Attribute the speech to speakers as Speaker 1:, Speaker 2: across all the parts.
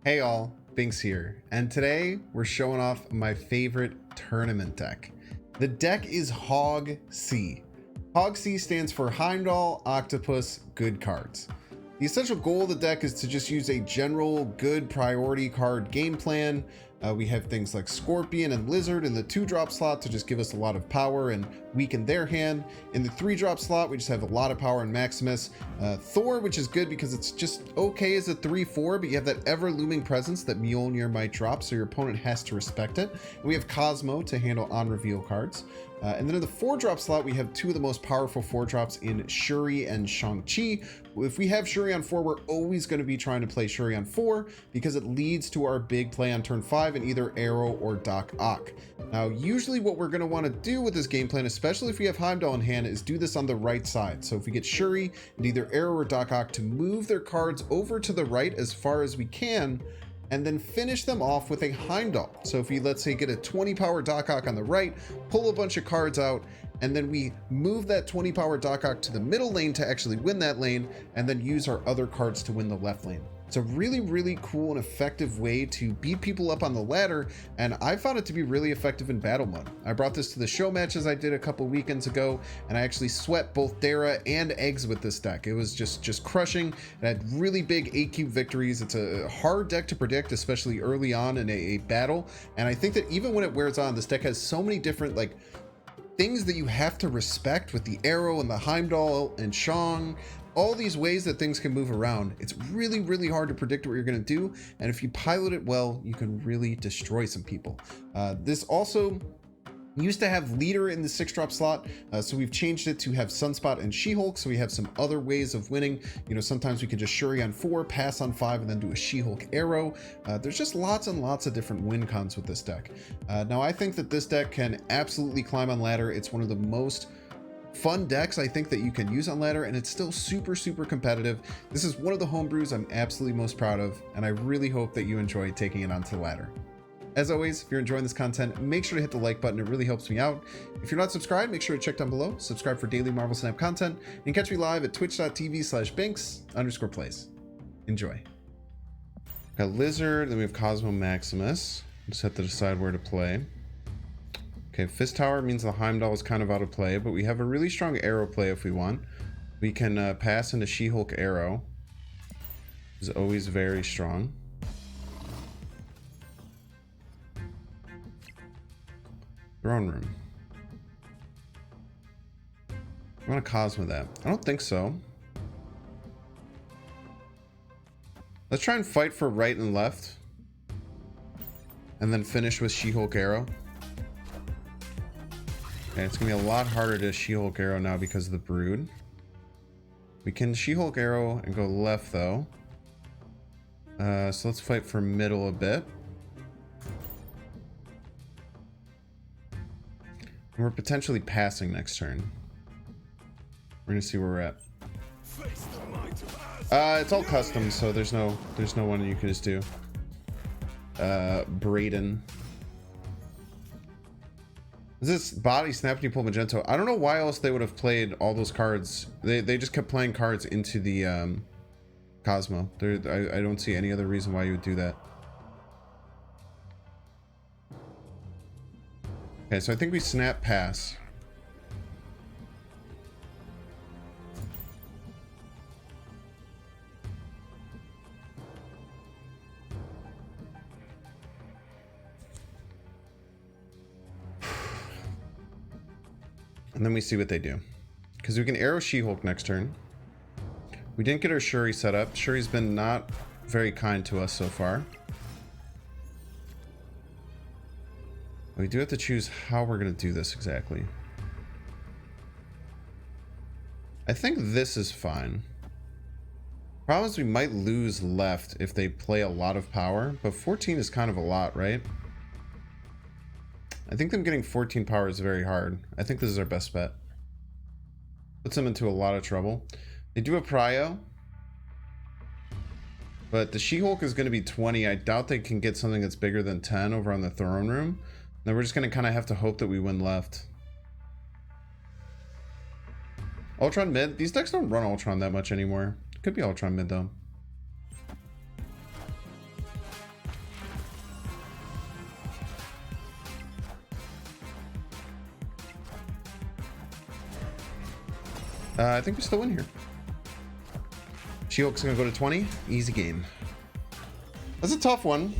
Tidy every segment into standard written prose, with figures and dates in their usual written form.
Speaker 1: Hey all, Binks here, and today we're showing off my favorite tournament deck. The deck is Hog C. Hog C stands for Heimdall, Octopus, good cards. The essential goal of the deck is to just use a general good priority card game plan. We have things like Scorpion and Lizard in the 2-drop slot to just give us a lot of power and weaken their hand. In the 3-drop slot, we just have a lot of power in Maximus. Thor, which is good because it's just okay as a 3-4, but you have that ever-looming presence that Mjolnir might drop, so your opponent has to respect it. And we have Cosmo to handle on-reveal cards. And then in the 4-drop slot, we have two of the most powerful 4-drops in Shuri and Shang-Chi. If we have Shuri on 4, we're always going to be trying to play Shuri on 4 because it leads to our big play on turn 5 in either Arrow or Doc Ock. Now, usually what we're going to want to do with this game plan, especially if we have Heimdall in hand, is do this on the right side. So if we get Shuri and either Arrow or Doc Ock to move their cards over to the right as far as we can, and then finish them off with a Heimdall. So if we, let's say, get a 20 power Doc Ock on the right, pull a bunch of cards out, and then we move that 20 power Doc Ock to the middle lane to actually win that lane, and then use our other cards to win the left lane. It's a really, really cool and effective way to beat people up on the ladder, and I found it to be really effective in battle mode. I brought this to the show matches I did a couple weekends ago, and I actually swept both Dara and Eggs with this deck. It was just crushing. It had really big AQ victories. It's a hard deck to predict, especially early on in a battle, and I think that even when it wears on, this deck has so many different things that you have to respect with the Arrow and the Heimdall and Shang, all these ways that things can move around. It's really, really hard to predict what you're going to do. And if you pilot it well, you can really destroy some people. This also used to have Leader in the 6-drop slot. So we've changed it to have Sunspot and She-Hulk. So we have some other ways of winning. You know, sometimes we can just Shuri on 4, pass on 5, and then do a She-Hulk Arrow. There's just lots and lots of different win cons with this deck. Now I think that this deck can absolutely climb on ladder. It's one of the most fun decks I think that you can use on ladder, and it's still super, super competitive. This is one of the homebrews I'm absolutely most proud of, and I really hope that you enjoy taking it onto the ladder. As always, if you're enjoying this content, make sure to hit the like button. It really helps me out. If you're not subscribed, make sure to check down below. Subscribe for daily Marvel Snap content, and catch me live at twitch.tv/Binks_plays. Enjoy. Got Lizard, then we have Cosmo Maximus. Just have to decide where to play. Okay, Fist Tower means the Heimdall is kind of out of play, but we have a really strong Arrow play if we want. We can pass into She-Hulk Arrow. Is always very strong. Throne Room. I want to Cosmo that. I don't think so. Let's try and fight for right and left. And then finish with She-Hulk Arrow. Okay, it's gonna be a lot harder to She-Hulk Arrow now because of the Brood. We can She-Hulk Arrow and go left though. So let's fight for middle a bit. And we're potentially passing next turn. We're gonna see where we're at. It's all custom, so there's no one you can just do. Braden. Is this body snap and you pull Magento? I don't know why else they would have played all those cards. They just kept playing cards into the Cosmo. I don't see any other reason why you would do that. Okay, so I think we snap pass. And then we see what they do. Because we can Arrow She-Hulk next turn. We didn't get our Shuri set up. Shuri's been not very kind to us so far. We do have to choose how we're going to do this exactly. I think this is fine. Problem is we might lose left if they play a lot of power, but 14 is kind of a lot, right? I think them getting 14 power is very hard. I think this is our best bet. Puts them into a lot of trouble. They do a Prio, but the She-Hulk is going to be 20. I doubt they can get something that's bigger than 10 over on the throne room. Then we're just going to kind of have to hope that we win left. Ultron mid. These decks don't run Ultron that much anymore. Could be Ultron mid though. I think we still win here. She-Hulk's gonna go to 20. Easy game. That's a tough one.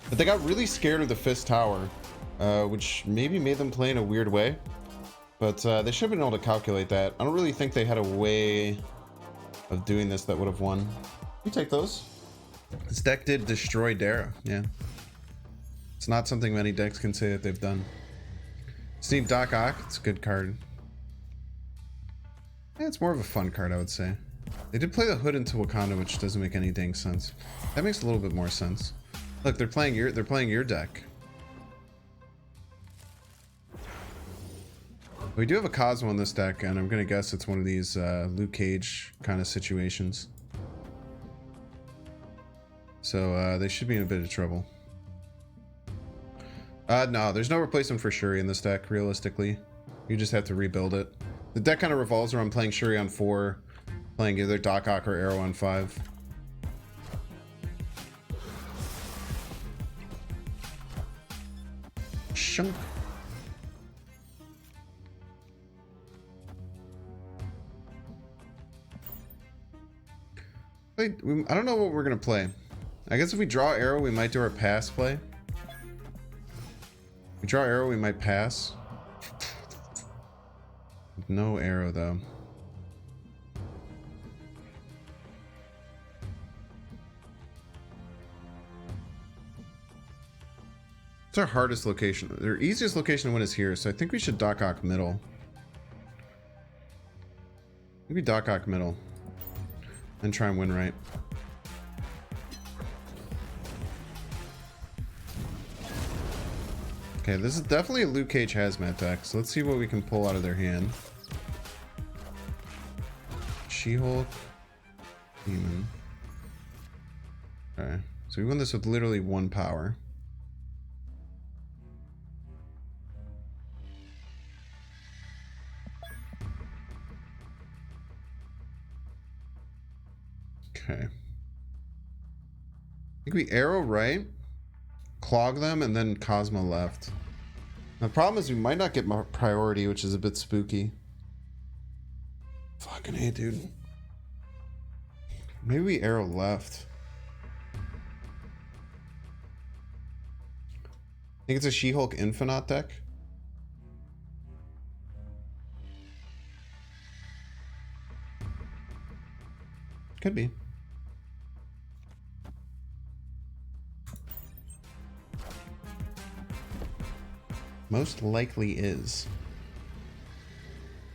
Speaker 1: But they got really scared of the Fist Tower, which maybe made them play in a weird way. But they should have been able to calculate that. I don't really think they had a way of doing this that would have won. We take those. This deck did destroy Dara. Yeah. It's not something many decks can say that they've done. Steve Doc Ock. It's a good card. Yeah, it's more of a fun card, I would say. They did play the Hood into Wakanda, which doesn't make any dang sense. That makes a little bit more sense. Look, they're playing your deck. We do have a Cosmo in this deck, and I'm gonna guess it's one of these Luke Cage kind of situations. So they should be in a bit of trouble. No, there's no replacement for Shuri in this deck, realistically. You just have to rebuild it. The deck kind of revolves around playing Shuri on 4, playing either Doc Ock or Arrow on 5. Shunk. Wait, I don't know what we're gonna play. I guess if we draw Arrow, we might do our pass play. If we draw Arrow, we might pass. No Arrow though. It's our hardest location. Their easiest location to win is here, so I think we should Doc Ock middle. Maybe Doc Ock middle. And try and win right. Okay, this is definitely a Luke Cage Hazmat deck, so let's see what we can pull out of their hand. She-Hulk. Demon. Okay, so we won this with literally 1 power. Okay. I think we Arrow right, clog them, and then Cosmo left. The problem is we might not get more priority, which is a bit spooky. Fucking A, dude. Maybe we Arrow left. I think it's a She-Hulk Infinite deck. Could be. Most likely is.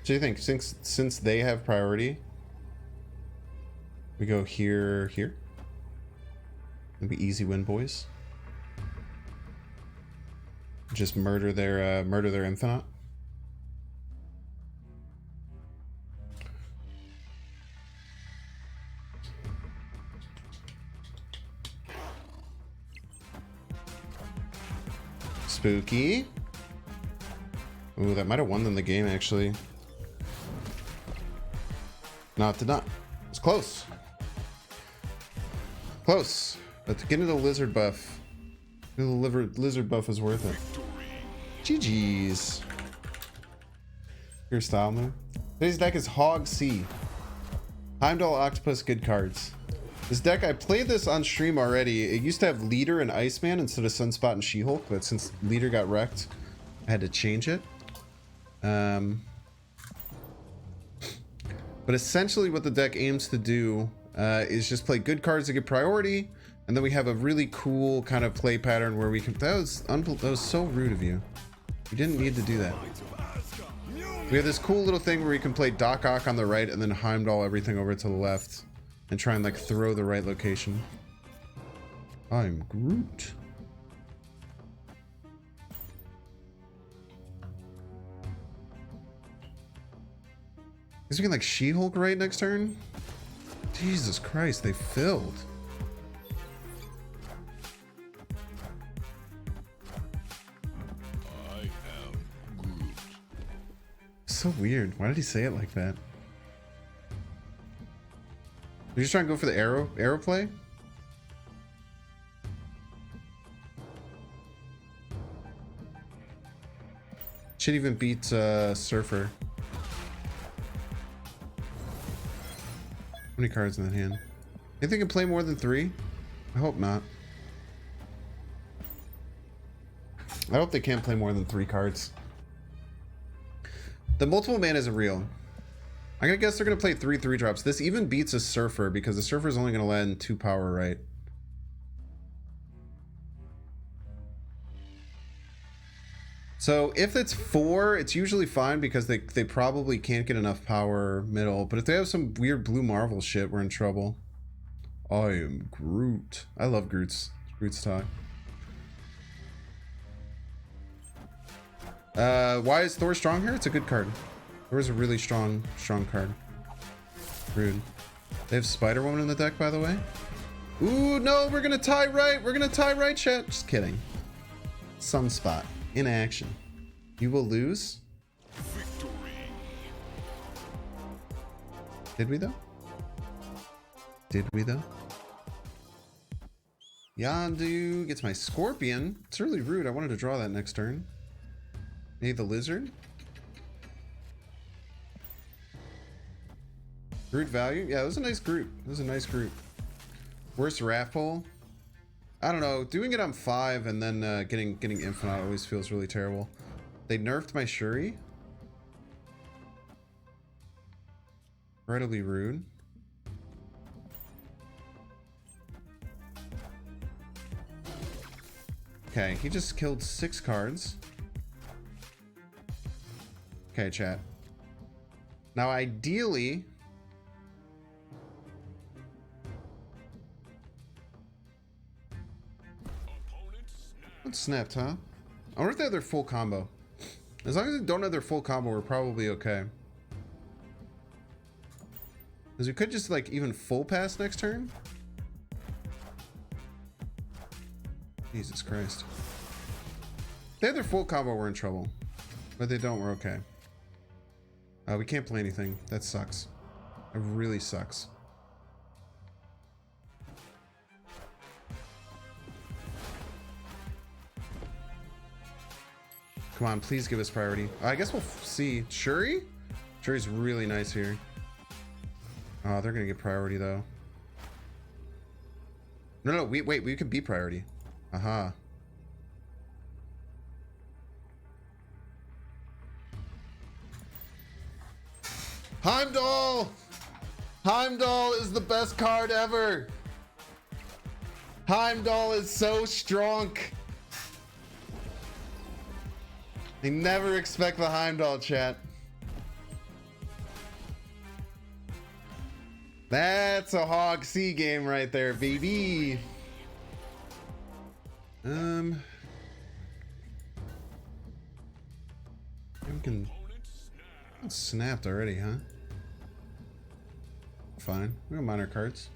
Speaker 1: So you think since they have priority, we go here. It'll be easy win, boys. Just murder their Infinite. Spooky. Ooh, that might have won them the game, actually. No, it did not. It's close. Close. But to get into the lizard buff, the lizard buff is worth it. GG's. Your style move. Today's deck is Hog C. Heimdall, Octopus, good cards. This deck, I played this on stream already. It used to have Leader and Iceman instead of Sunspot and She-Hulk, but since Leader got wrecked, I had to change it. But essentially what the deck aims to do is just play good cards to get priority, and then we have a really cool kind of play pattern where we can... That was so rude of you. You didn't need to do that. We have this cool little thing where we can play Doc Ock on the right and then Heimdall everything over to the left and try and like throw the right location. I'm Groot. Is we can like She-Hulk right next turn? Jesus Christ, they filled.
Speaker 2: I am Groot.
Speaker 1: So weird. Why did he say it like that? We just try and go for the arrow play? Should even beat Surfer. many cards in that hand? Think they can play more than 3? I hope not. I hope they can't play more than 3 cards. The multiple mana isn't real. I'm gonna guess they're gonna play 3 3-drops. This even beats a Surfer because the Surfer is only gonna land 2 power, right? So if it's 4, it's usually fine because they probably can't get enough power middle. But if they have some weird blue Marvel shit, we're in trouble. I am Groot. I love Groot's talk. Why is Thor strong here? It's a good card. Thor's a really strong card. Rude. They have Spider-Woman in the deck, by the way. Ooh, no, we're gonna tie right. We're gonna tie right, chat. Just kidding. Sunspot. In action. You will lose.
Speaker 2: Victory.
Speaker 1: Did we though? Did we though? Yondu gets my Scorpion. It's really rude. I wanted to draw that next turn. Maybe the Lizard. Groot value? Yeah, it was a nice Groot. It was a nice Groot. Worst Raffle? I don't know. Doing it on 5 and then getting infinite always feels really terrible. They nerfed my Shuri. Incredibly rude. Okay, he just killed 6 cards. Okay, chat. Now, ideally... It snapped, huh? I wonder if they have their full combo. As long as they don't have their full combo, we're probably okay. Because we could just, like, even full pass next turn. Jesus Christ. If they have their full combo, we're in trouble. But if they don't, we're okay. We can't play anything. That sucks. It really sucks. Come on, please give us priority. I guess we'll see. Shuri? Shuri's really nice here. Oh, they're gonna get priority though. No, wait, we could be priority. Aha. Heimdall! Heimdall is the best card ever! Heimdall is so strong! I never expect the Heimdall, chat. That's a Hog C game right there, baby. It's snapped already, huh? Fine. We don't mind our cards.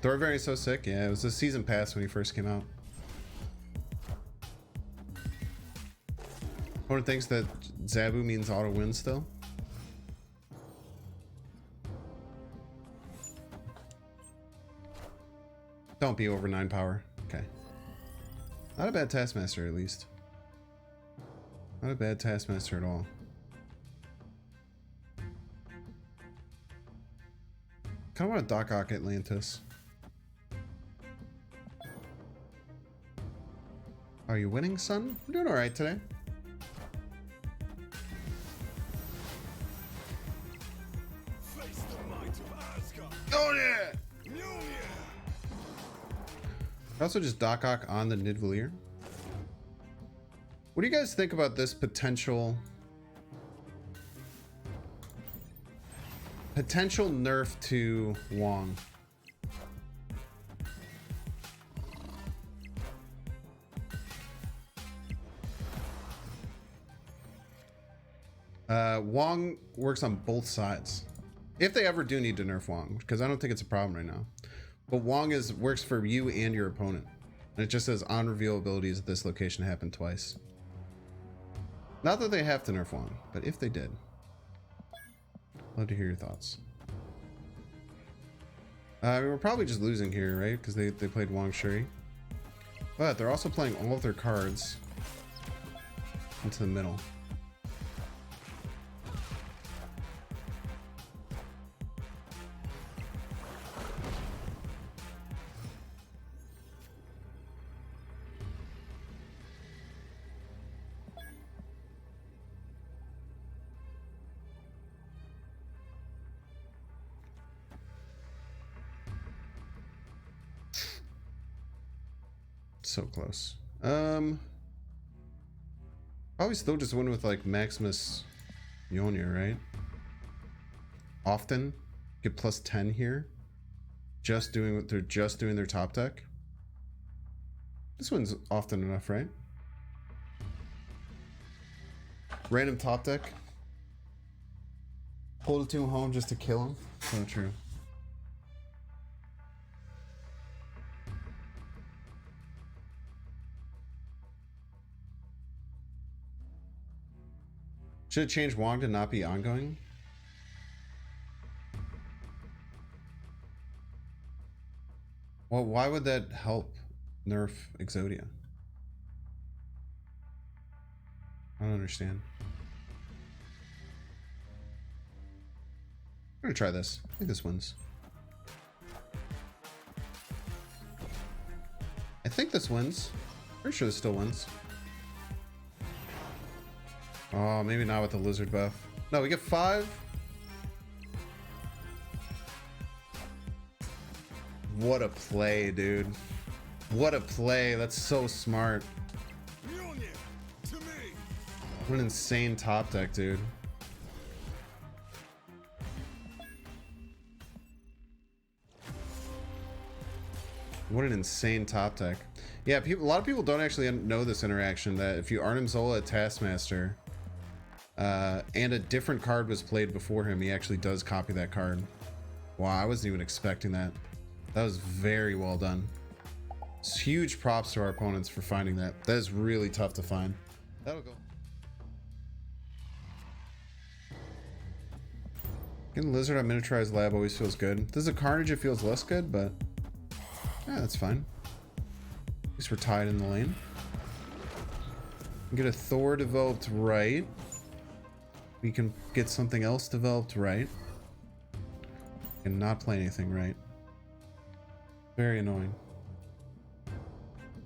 Speaker 1: Thor variant's so sick. Yeah, it was a season pass when he first came out. Opponent thinks that Zabu means auto win still. Don't be over 9 power. Okay. Not a bad Taskmaster, at least. Not a bad Taskmaster at all. Kind of want to Doc Ock Atlantis. Are you winning, son? I'm doing alright today. Oh yeah! Also just Doc Ock on the Nidvalier. What do you guys think about this potential nerf to Wong? Wong works on both sides. If they ever do need to nerf Wong, because I don't think it's a problem right now. But Wong works for you and your opponent. And it just says on reveal abilities at this location happened twice. Not that they have to nerf Wong, but if they did. Love to hear your thoughts. We're probably just losing here, right? Because they played Wong Shuri. But they're also playing all of their cards into the middle. So close. Probably still just win with like Maximus Mjolnir, right? Often get plus 10 here. Just doing what they're just doing their top deck. This one's often enough, right? Random top deck. Hold it to home just to kill him. So true. Should have changed Wong to not be ongoing. Well, why would that help nerf Exodia? I don't understand. I'm gonna try this. I think this wins. I think this wins. Pretty sure this still wins. Oh, maybe not with the lizard buff. No, we get 5. What a play, dude. What a play. That's so smart. What an insane top deck, dude. What an insane top deck. Yeah, a lot of people don't actually know this interaction, that if you Arnim Zola at Taskmaster, and a different card was played before him, he actually does copy that card. Wow, I wasn't even expecting that. That was very well done. It's huge props to our opponents for finding that. That is really tough to find. That'll go. Getting Lizard on Miniaturized Lab always feels good. This is a Carnage, it feels less good, but yeah, that's fine. At least we're tied in the lane. Get a Thor developed right. We can get something else developed right. And not play anything right. Very annoying.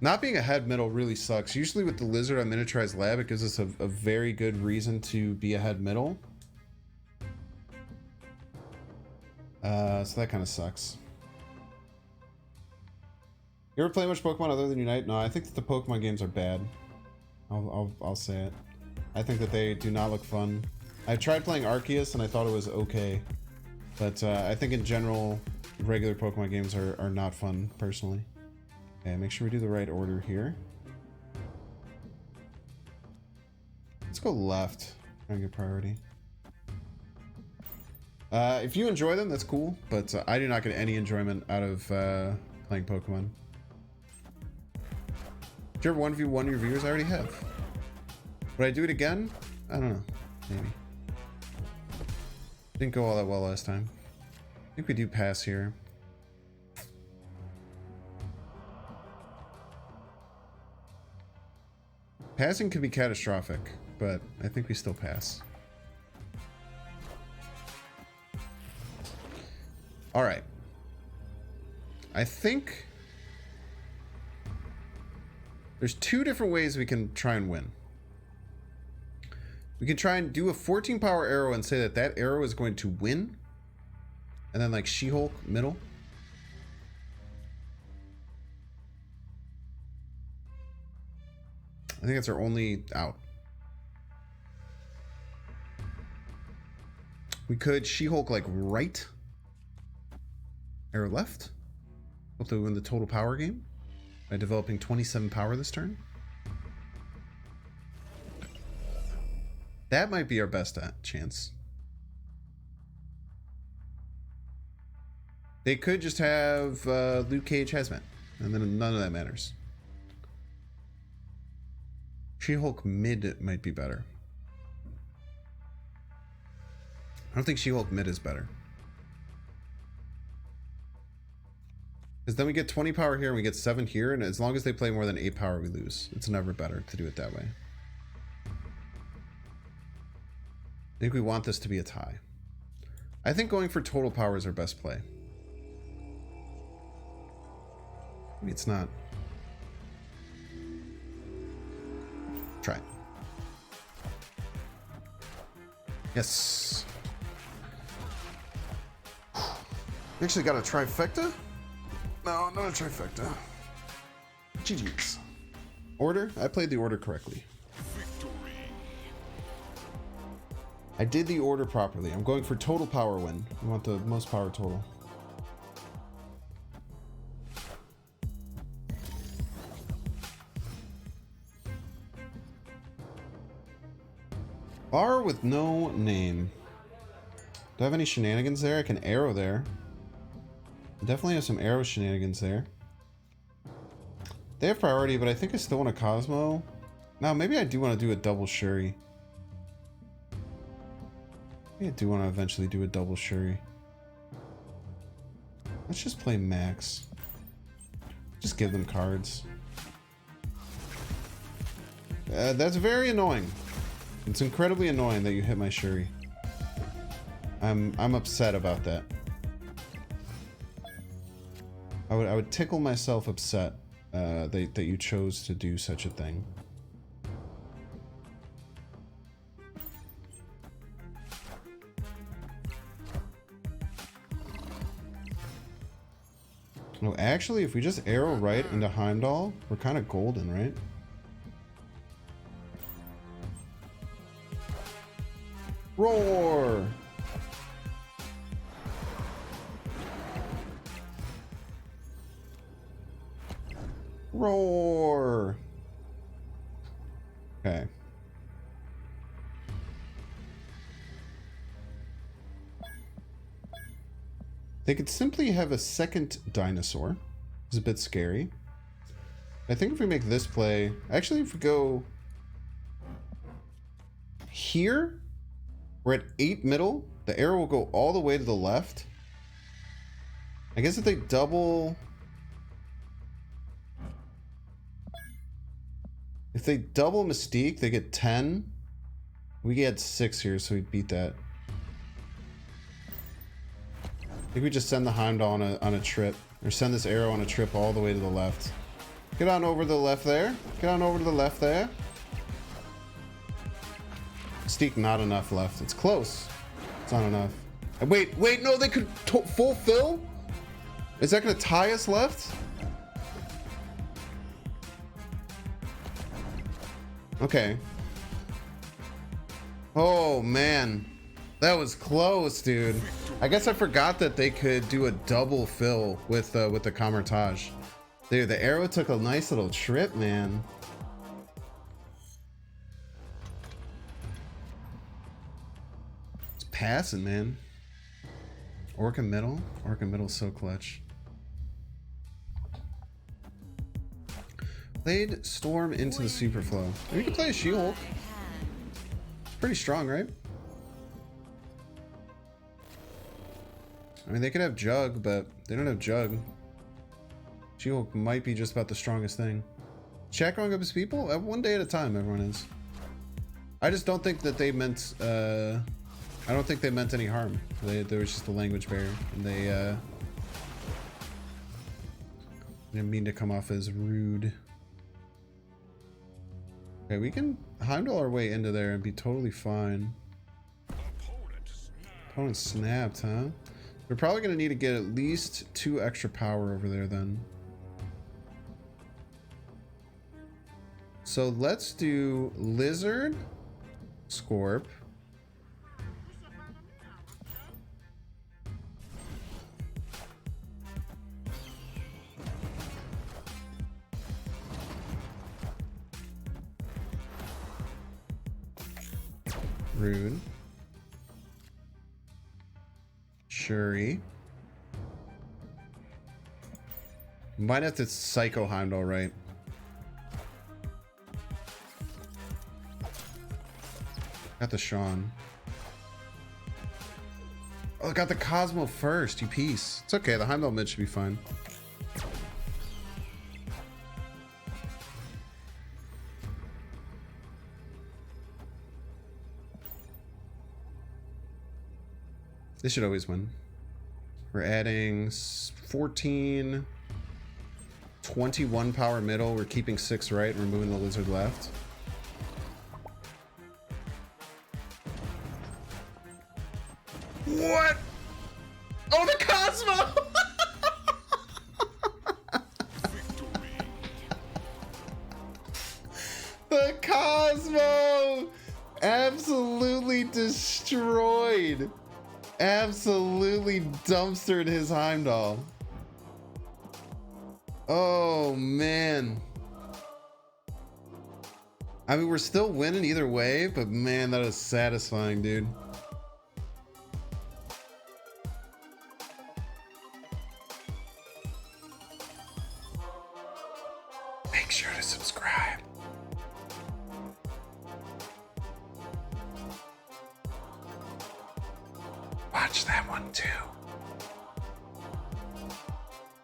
Speaker 1: Not being ahead middle really sucks. Usually with the Lizard on Miniaturized Lab, it gives us a very good reason to be ahead middle. So that kind of sucks. You ever play much Pokemon other than Unite? No, I think that the Pokemon games are bad. I'll say it. I think that they do not look fun. I tried playing Arceus and I thought it was okay, but I think in general, regular Pokemon games are not fun, personally. Okay, make sure we do the right order here. Let's go left. Try and get priority. If you enjoy them, that's cool, but I do not get any enjoyment out of playing Pokemon. Did you ever 1v1 your viewers? I already have. Would I do it again? I don't know. Maybe. Didn't go all that well last time. I think we do pass here. Passing could be catastrophic, but I think we still pass. All right. I think there's 2 different ways we can try and win. We can try and do a 14 power arrow and say that that arrow is going to win. And then like She-Hulk middle. I think that's our only out. We could She-Hulk like right. Arrow left. Hope to win the total power game by developing 27 power this turn. That might be our best chance. They could just have Luke Cage Hazmat, and then none of that matters. She-Hulk mid might be better. I don't think She-Hulk mid is better. Because then we get 20 power here and we get 7 here, and as long as they play more than 8 power, we lose. It's never better to do it that way. I think we want this to be a tie. I think going for total power is our best play. Maybe it's not. Try it. Yes. We actually got a trifecta? No, not a trifecta. GG's. Order? I played the order correctly. I did the order properly. I'm going for total power win. We want the most power total. Bar with no name. Do I have any shenanigans there? I can arrow there. Definitely have some arrow shenanigans there. They have priority, but I think I still want a Cosmo. No, maybe I do want to do a double Shuri. Maybe I do want to eventually do a double Shuri. Let's just play Max. Just give them cards. That's very annoying. It's incredibly annoying that you hit my Shuri. I'm upset about that. I would tickle myself upset that you chose to do such a thing. No, actually, if we just arrow right into Heimdall, we're kind of golden, right? Roar! Roar! Okay. They could simply have a second dinosaur. It's a bit scary. I think if we make this play... Actually, if we go... Here, we're at 8 middle. The arrow will go all the way to the left. I guess if they double... If they double Mystique, they get 10. We get 6 here, so we beat that. I think we just send the Heimdall on a trip. Or send this arrow on a trip all the way to the left. Get on over to the left there. Get on over to the left there. Mystique, not enough left. It's close. It's not enough. Wait, no, they could fulfill? Is that going to tie us left? Okay. Oh, man. That was close, dude. I guess I forgot that they could do a double fill with the Camertage. Dude, the arrow took a nice little trip, man. It's passing, man. Orca middle? Orca middle's so clutch. Played Storm into the Superflow. We could play a She-Hulk. Pretty strong, right? I mean, they could have Jug, but they don't have Jug. She-Hulk might be just about the strongest thing. Chat growing up as people? One day at a time, everyone is. I just don't think that they meant, I don't think they meant any harm. There was just a language barrier, and they didn't mean to come off as rude. Okay, we can Heimdall our way into there and be totally fine. Opponent snapped, huh? We're probably going to need to get at least 2 extra power over there then. So let's do Lizard, Scorp. Rude. Shuri. Might have to Psycho Heimdall, right? Got the Sean. Oh, got the Cosmo first, you piece. It's okay, the Heimdall mid should be fine. They should always win. We're adding 14, 21 power middle. We're keeping 6 right and removing the lizard left. What? Oh, the Cosmo! the Cosmo! Absolutely destroyed. Absolutely dumpstered his Heimdall. Oh, man. I mean, we're still winning either way, but man, that is satisfying, dude. Make sure to subscribe. Watch that one too.